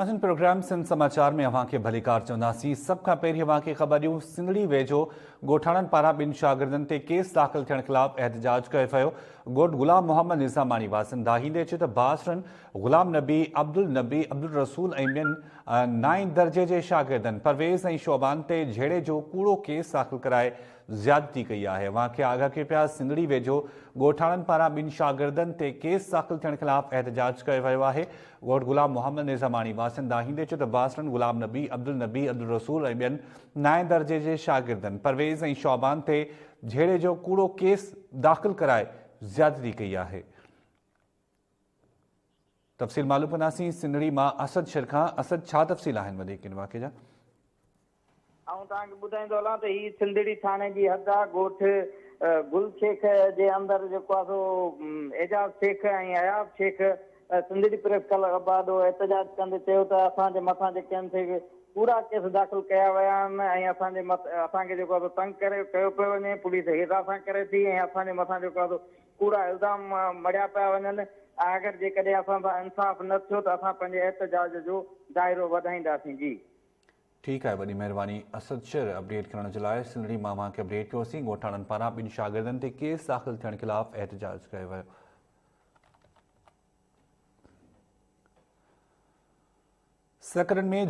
नाज़रीन प्रोग्राम सिंध समाचार में अवां खे भलीकार चवंदासीं। सभ खां पहिरीं अवां खे ख़बरूं। सिंधड़ी वेझो ॻोठाणनि पारां ॿिनि शागिर्दनि ते केस दाख़िल थियण ख़िलाफ़ एहतजाज कयो वियो। ॻोठ गुलाम मोहम्मद निज़ामानी वासिन दाहींदे चयो त बासरनि गुलाम नबी, अब्दुल रसूल ऐं ॿियनि 9 दर्जे जे शागिर्दनि परवेज़ ऐं शोबान ते झेड़े जो कूड़ो केस दाख़िल कराए ज़्यादती कई आहे। अवां खे आगाह कयो पिया सिंधड़ी वेझो ॻोठाणनि पारां ॿिनि शागिर्दनि ते केस दाख़िल थियण ख़िलाफ़ एहतजाज कयो वियो आहे। ॻोठ गुलाम मोहम्मद निज़ामानी वासिन दाहींदे चयो त बासरनि गुलाम नबी, अब्दुल रसूल ऐं ॿियनि 9 दर्जे जे शागिर्दनि परवेज़ ऐं शोबान ते झेड़े जो कूड़ो केस दाख़िल कराए ज़्यादती कई आहे। तफ़सील मालूम कंदासीं सिंधड़ी मां असद शर खां। असद, छा तफ़सील आहिनि वधीक इन वाक़े जा? तव्हांखे ॿुधाईंदो हलां त ही सिंधड़ी थाणे जी हद आहे। ॻोठ गुल शेख जे अंदरि जेको आहे सो एजाज़ शेख ऐं अयाब शेख सिंधड़ी प्रेस क्लब ॾाढो एहतजाज कंदे चयो त असांजे मथां जेके आहिनि से कूड़ा केस दाख़िल कया विया आहिनि ऐं असांखे जेको आहे तंग कयो पियो वञे, पुलिस हेठा सां करे थी ऐं असांजे मथां जेको आहे कूड़ा इल्ज़ाम मढ़िया पिया वञनि। अगरि जेकॾहिं असां सां इंसाफ़ न थियो त असां पंहिंजे एहतजाज जो दाइरो वधाईंदासीं। जी ठीक है, वही मेहरबानी असद शर अपडेट करण जे लाइ। सिंधड़ी मां अवां खे अपडेट कयोसीं। ॻोठाणनि पारां ॿिनि शागिर्दनि ते केस दाख़िल थियण ख़िलाफ़ एहतजाज कयो वियो। सकरन में